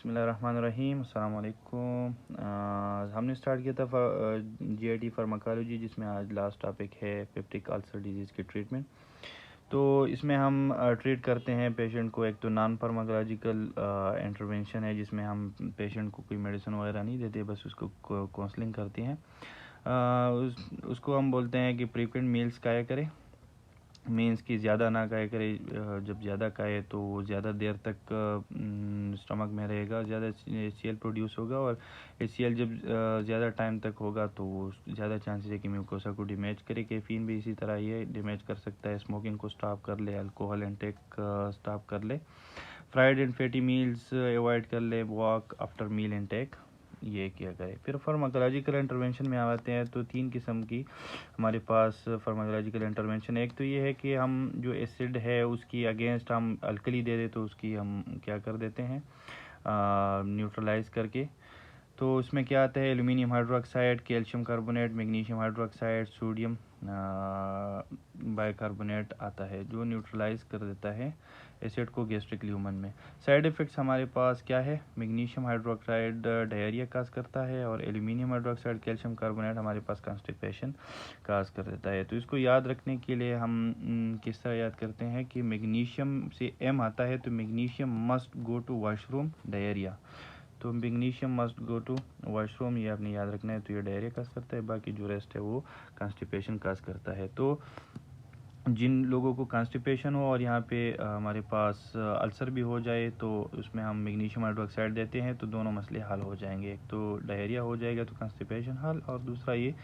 बिस्मिल्लाहिर्रहमानिर्रहीम। अस्सलाम वालेकुम। हमने स्टार्ट किया था जीआईटी फार्माकोलॉजी, जिसमें आज लास्ट टॉपिक है पेप्टिक अल्सर डिजीज़ की ट्रीटमेंट। तो इसमें हम ट्रीट करते हैं पेशेंट को। एक तो नॉन फार्माकोलॉजिकल इंटरवेंशन है, जिसमें हम पेशेंट को कोई मेडिसिन वगैरह नहीं देते, बस उसको काउंसलिंग करते हैं। उसको हम बोलते हैं कि फ्रीक्वेंट मील्स खाया करें। मीन्स कि ज़्यादा ना खाया करे। जब ज़्यादा खाए तो वो ज़्यादा देर तक स्टमक में रहेगा, ज़्यादा HCl प्रोड्यूस होगा, और HCl जब ज़्यादा टाइम तक होगा तो ज़्यादा चांसेस है कि म्यूकोसा को डैमेज करे। कैफीन भी इसी तरह ये डैमेज कर सकता है। स्मोकिंग को स्टॉप कर ले, अल्कोहल इंटेक स्टॉप कर ले, fried and fatty meals avoid कर ले, वॉक आफ्टर मील इंटेक ये किया करें। फिर फार्माकोलॉजिकल इंटरवेंशन में आते हैं तो 3 किस्म की हमारे पास फार्माकोलॉजिकल इंटरवेंशन। एक तो ये है कि हम जो एसिड है उसकी अगेंस्ट हम अल्कली दे दे, तो उसकी हम क्या कर देते हैं, न्यूट्रलाइज करके। तो उसमें क्या आता है, aluminium hydroxide, calcium carbonate, magnesium hydroxide, sodium bicarbonate आता है, जो न्यूट्रलाइज कर देता है एसिड को गैस्ट्रिक ल्यूमन में। साइड इफ़ेक्ट्स हमारे पास क्या है, मैग्नीशियम हाइड्रोक्साइड डायरिया काज करता है, और एल्यूमिनियम हाइड्रोक्साइड, कैल्शियम कार्बोनेट हमारे पास कॉन्स्टिपेशन काज कर देता है। तो इसको याद रखने के लिए हम किस तरह याद करते हैं कि मैग्नीशियम से M आता है, तो magnesium must go to washroom diarrhoea. तो magnesium must go to washroom, ये आपने याद रखना है। तो ये डायरिया काज करता है, बाकी जो रेस्ट है वो कॉन्स्टिपेशन काज करता है। तो जिन लोगों को कॉन्स्टिपेशन हो और यहाँ पे हमारे पास अल्सर भी हो जाए, तो उसमें हम मैग्नीशियम हाइड्रोक्साइड देते हैं, तो दोनों मसले हल हो जाएंगे। एक तो डायरिया हो जाएगा तो कॉन्स्टिपेशन हल, और दूसरा ये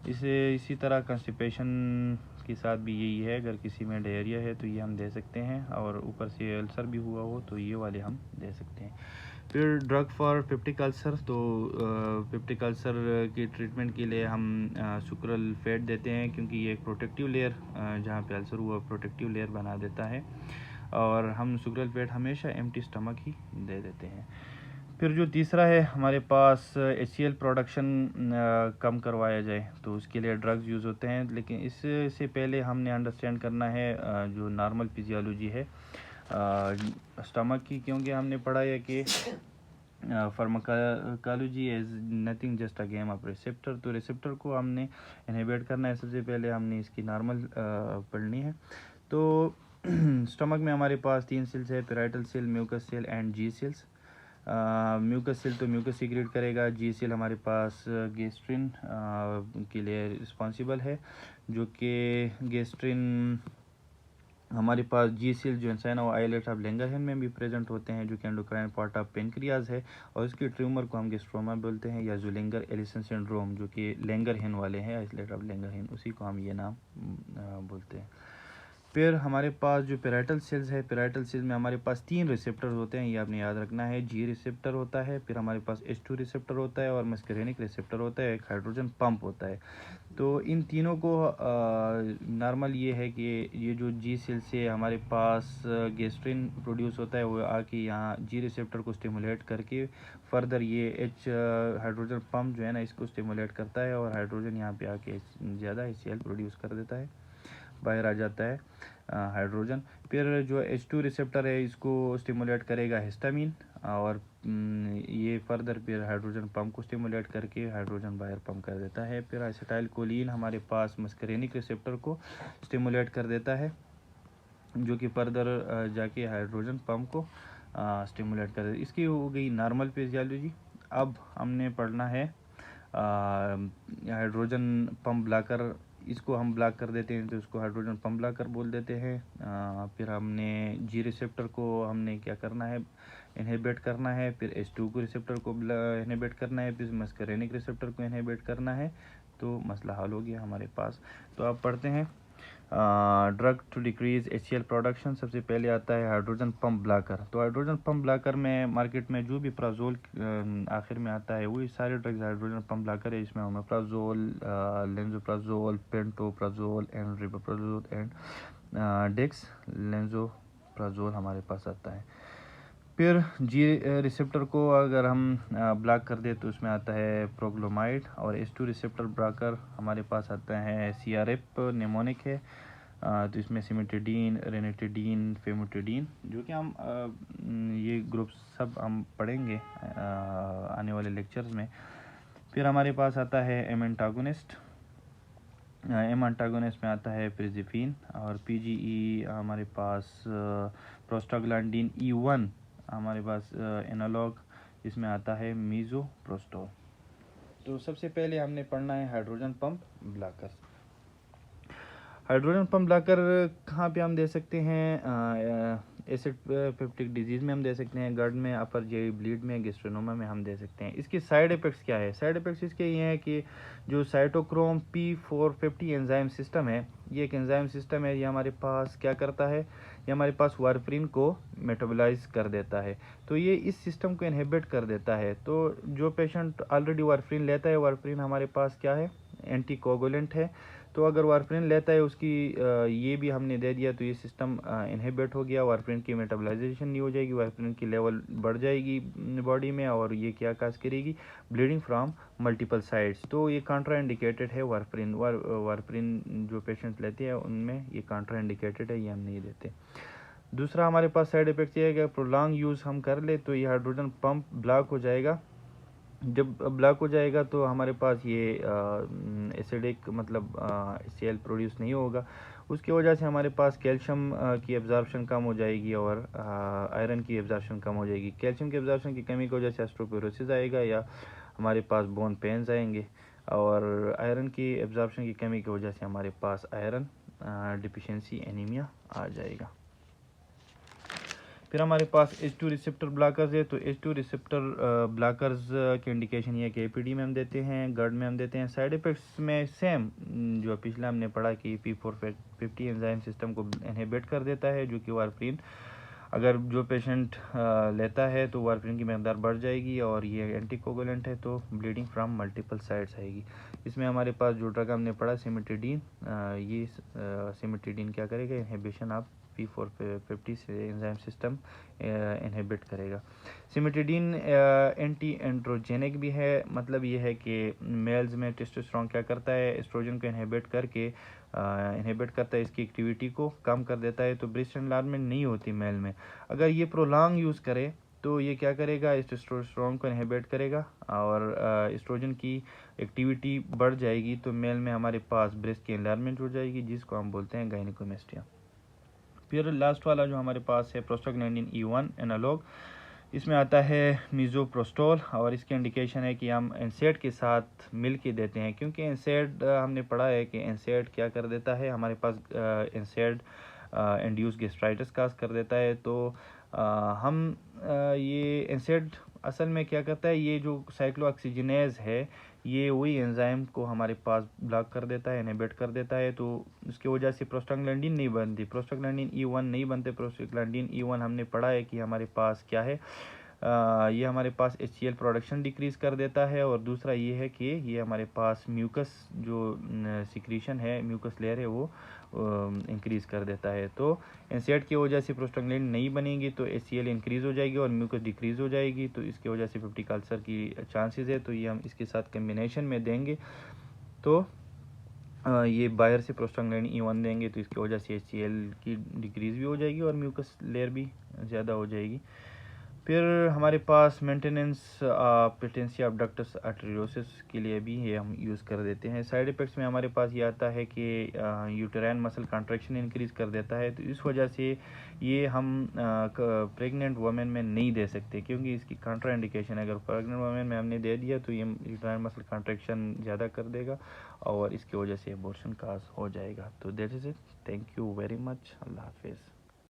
इसी तरह कॉन्स्टिपेशन के साथ भी यही है, अगर किसी में डायरिया है तो ये हम दे सकते हैं, और ऊपर से अल्सर भी हुआ हो तो ये वाले हम दे सकते हैं। फिर ड्रग फॉर पेप्टिक अल्सर, तो पेप्टिक अल्सर की ट्रीटमेंट के लिए हम सुक्रल फेट देते हैं, क्योंकि ये एक प्रोटेक्टिव लेयर जहाँ पे अल्सर हुआ प्रोटेक्टिव लेयर बना देता है, और हम सुक्रल फेट हमेशा एम्प्टी स्टमक ही दे देते हैं। फिर जो तीसरा है हमारे पास HCl प्रोडक्शन कम करवाया जाए, तो उसके लिए ड्रग्स यूज़ होते हैं। लेकिन इससे पहले हमने अंडरस्टैंड करना है जो नॉर्मल फिजियोलॉजी है स्टमक की, क्योंकि हमने पढ़ा है कि pharmacology is nothing just a game of receptor. तो रिसेप्टर को हमने इनहिबिट करना है, सबसे पहले हमने इसकी नॉर्मल पढ़नी है। तो स्टमक में हमारे पास 3 सेल्स है, parietal cell, mucus cell and G cells. Mucus cell तो म्यूकस सीक्रेट करेगा, जी सेल हमारे पास गैस्ट्रिन के लिए रिस्पॉन्सिबल है, जो कि गैस्ट्रिन हमारे पास जी सेल जो इंसान और आइलेट ऑफ लैंगरहैंस में भी प्रेजेंट होते हैं, जो कि एंडोक्राइन पार्ट ऑफ पेनक्रियाज है, और इसकी ट्यूमर को हम गेस्ट्रोमा बोलते हैं, या ज़ुलिंगर एलिसन सिंड्रोम, जो कि लैंगरहैंस वाले हैं, आइलेट ऑफ लैंगरहैंस, उसी को हम ये नाम बोलते हैं। फिर हमारे पास जो पेराइटल सेल्स है, पेराइटल सेल्स में हमारे पास 3 रिसेप्टर होते हैं, ये आपने याद रखना है। जी रिसेप्टर होता है, फिर हमारे पास H2 रिसेप्टर होता है, और मस्करेनिक रिसेप्टर होता है, एक हाइड्रोजन पंप होता है। तो इन तीनों को नॉर्मल ये है कि ये जो जी सेल से हमारे पास गैस्ट्रिन प्रोड्यूस होता है, वो आके यहाँ जी रिसेप्टर को स्टिमुलेट करके फर्दर ये हाइड्रोजन पंप जो है ना, इसको स्टिमुलेट करता है, और हाइड्रोजन यहाँ पे आके ज़्यादा HCl प्रोड्यूस कर देता है, बाहर आ जाता है हाइड्रोजन। फिर जो H2 रिसेप्टर है, इसको स्टिमुलेट करेगा हिस्टामिन, और ये फर्दर फिर हाइड्रोजन पंप को स्टिमुलेट करके हाइड्रोजन बाहर पंप कर देता है। फिर एसिटाइल कोलिन हमारे पास मस्करेनिक रिसेप्टर को स्टिमुलेट कर देता है, जो कि फर्दर जाके हाइड्रोजन पंप को स्टिमुलेट कर देता है। इसकी हो गई नॉर्मल फिजियोलॉजी। अब हमने पढ़ना है हाइड्रोजन पंप ब्लॉकर, इसको हम ब्लॉक कर देते हैं, तो इसको हाइड्रोजन पंप ब्लॉकर बोल देते हैं। फिर हमने जी रिसेप्टर को हमने क्या करना है, इनहिबिट करना है, फिर H2 को रिसेप्टर को इनहिबिट करना है, फिर मस्करेनिक रिसेप्टर को इनहिबिट करना है, तो मसला हल हो गया हमारे पास। तो अब पढ़ते हैं drug to decrease HCl production. सबसे पहले आता है हाइड्रोजन पंप ब्लॉकर। तो हाइड्रोजन पंप ब्लॉकर में मार्केट में जो भी प्राजोल आखिर में आता है, वही सारे ड्रग्स हाइड्रोजन पंप ब्लॉकर है। इसमें ओमेप्राजोल, लेंजोप्राजोल, पेंटोप्राजोल एंड रिबोप्राजोल एंड डेक्स लेंजोप्राजोल हमारे पास आता है। फिर जी रिसेप्टर को अगर हम ब्लॉक कर दे, तो उसमें आता है प्रोग्लोमाइड, और H2 रिसेप्टर ब्लॉकर हमारे पास आता है CRF निमोनिक है, तो इसमें सिमेटिडीन, रेनिटिडीन, फेमोटिडीन, जो कि हम ये ग्रुप्स सब हम पढ़ेंगे आने वाले लेक्चर्स में। फिर हमारे पास आता है एम एंटागोनिस्ट में आता है प्रिजिफिन, और पीजीई हमारे पास प्रोस्टाग्लैंडिन E1 हमारे पास एनालॉग, इसमें आता है मीज़ोप्रोस्टोल। तो सबसे पहले हमने पढ़ना है hydrogen pump blocker. Hydrogen pump blocker कहाँ पे हम दे सकते हैं? एसिड पेप्टिक डिजीज़ में हम दे सकते हैं, गर्ड में, अपर जी ब्लीड में, गैस्ट्रोनोमा में हम दे सकते हैं। इसके साइड इफ़ेक्ट्स क्या है? साइड इफ़ेक्ट्स इसके ये हैं कि जो साइटोक्रोम P450 एंजाइम सिस्टम है, ये एक एंजाइम सिस्टम है, ये हमारे पास क्या करता है, ये हमारे पास वारफ्रिन को मेटाबोलाइज कर देता है। तो ये इस सिस्टम को इनहिबिट कर देता है। तो जो पेशेंट ऑलरेडी वारफ्रिन लेता है, वारफ्रिन हमारे पास क्या है, एंटीकोगुलेंट है। तो अगर वारफ्रिन लेता है, उसकी ये भी हमने दे दिया, तो ये सिस्टम इनहिबिट हो गया, वारफ्रिन की मेटाबोलाइजेशन नहीं हो जाएगी, वारफ्रिन की लेवल बढ़ जाएगी बॉडी में, और ये क्या काज करेगी, ब्लीडिंग फ्रॉम मल्टीपल साइड्स। तो ये कॉन्ट्रा इंडिकेटेड है वारफ्रिन। वारफ्रिन जो पेशेंट लेते हैं उनमें ये कॉन्ट्रा इंडिकेटेड है, ये हम नहीं देते। दूसरा हमारे पास साइड इफेक्ट ये है कि प्रोलॉन्ग यूज़ हम कर ले तो ये हाइड्रोजन पंप ब्लॉक हो जाएगा। जब ब्लॉक हो जाएगा तो हमारे पास ये एसिडिक मतलब HCl प्रोड्यूस नहीं होगा। उसकी वजह से हमारे पास कैल्शियम की एब्जॉर्प्शन कम हो जाएगी और आयरन की एब्जॉर्प्शन कम हो जाएगी। कैल्शियम की एब्जॉर्प्शन की कमी की वजह से ऑस्टियोपोरोसिस आएगा या हमारे पास बोन पेन्स आएंगे, और आयरन की एब्जॉर्प्शन की कमी की वजह से हमारे पास आयरन डिफिशिएंसी एनीमिया आ जाएगा। फिर हमारे पास H2 रिसेप्टर ब्लॉकर्स है। तो H2 रिसेप्टर ब्लॉकर्स की इंडिकेशन ये है कि APD में हम देते हैं, गर्ड में हम देते हैं। साइड इफ़ेक्ट्स में सेम जो पिछला हमने पढ़ा कि P450 एंजाइम सिस्टम को इनहिबिट कर देता है, जो कि वारफ्रिन अगर जो पेशेंट लेता है तो वारफ्रिन की मकदार बढ़ जाएगी, और ये एंटीकोगुलेंट है तो ब्लीडिंग फ्रॉम मल्टीपल साइड्स आएगी। इसमें हमारे पास जो ड्रग हमने पढ़ा सिमेटिडीन, ये सिमेटिडीन क्या करेगा, इनहिबिशन ऑफ P450 से एंजाइम सिस्टम इनहिबिट करेगा। सिमेटिडीन एंटी एंड्रोजेनिक भी है, मतलब ये है कि मेल्स में टेस्टोस्टेरोन क्या करता है, एस्ट्रोजन को इनहिबिट करता है, इसकी एक्टिविटी को कम कर देता है, तो ब्रेस्ट एनलार्जमेंट नहीं होती मेल में। अगर ये प्रोलॉन्ग यूज़ करे तो ये क्या करेगा, टेस्टोस्टेरोन को इनहिबिट करेगा और एस्ट्रोजन की एक्टिविटी बढ़ जाएगी, तो मेल में हमारे पास ब्रेस्ट की एनलार्जमेंट हो जाएगी, जिसको हम बोलते हैं गायनिकोमेस्टिया। फिर लास्ट वाला जो हमारे पास है प्रोस्टाग्लैंडिन E1 एनालॉग, इसमें आता है मीज़ोप्रोस्टोल, और इसके इंडिकेशन है कि हम एनसेड के साथ मिल के देते हैं, क्योंकि एनसेड हमने पढ़ा है कि एनसेड क्या कर देता है, हमारे पास एनसेड इंड्यूस गैस्ट्राइटिस काज कर देता है। तो हम ये एनसेड असल में क्या करता है, ये जो साइक्लोऑक्सीजनेज है, ये वही एंजाइम को हमारे पास ब्लॉक कर देता है, इनहिबिट कर देता है, तो उसकी वजह से प्रोस्टाग्लैंडिन नहीं बनती, प्रोस्टाग्लैंडिन E1 नहीं बनते। प्रोस्टाग्लैंडिन E1 हमने पढ़ा है कि हमारे पास क्या है, ये हमारे पास HCl प्रोडक्शन डिक्रीज़ कर देता है, और दूसरा ये है कि ये हमारे पास म्यूकस जो सिक्रीशन है, म्यूकस लेयर है, वो इंक्रीज़ कर देता है। तो एनसेड की वजह से प्रोस्टाग्लैंडिन नहीं बनेगी तो HCl इंक्रीज़ हो जाएगी और म्यूकस डिक्रीज़ हो जाएगी, तो इसकी वजह से पेप्टिक अल्सर की चांसेस है। तो ये हम इसके साथ कम्बिनेशन में देंगे, तो ये बाहर से प्रोस्टाग्लैंडिन E1 देंगे, तो इसकी वजह से HCl की डिक्रीज़ भी हो जाएगी और म्यूकस लेयर भी ज़्यादा हो जाएगी। फिर हमारे पास maintenance patency of ductus arteriosus के लिए भी ये हम यूज़ कर देते हैं। साइड इफ़ेक्ट्स में हमारे पास ये आता है कि यूटेराइन मसल कॉन्ट्रैक्शन इंक्रीज़ कर देता है, तो इस वजह से ये हम प्रेग्नेंट वुमेन में नहीं दे सकते, क्योंकि इसकी कॉन्ट्रा इंडिकेशन है। अगर प्रेग्नेंट वुमेन में हमने दे दिया तो ये यूटेराइन मसल कॉन्ट्रैक्शन ज़्यादा कर देगा और इसकी वजह से एबॉर्शन काज हो जाएगा। तो that is it. Thank you very much. अल्लाह हाफिज़।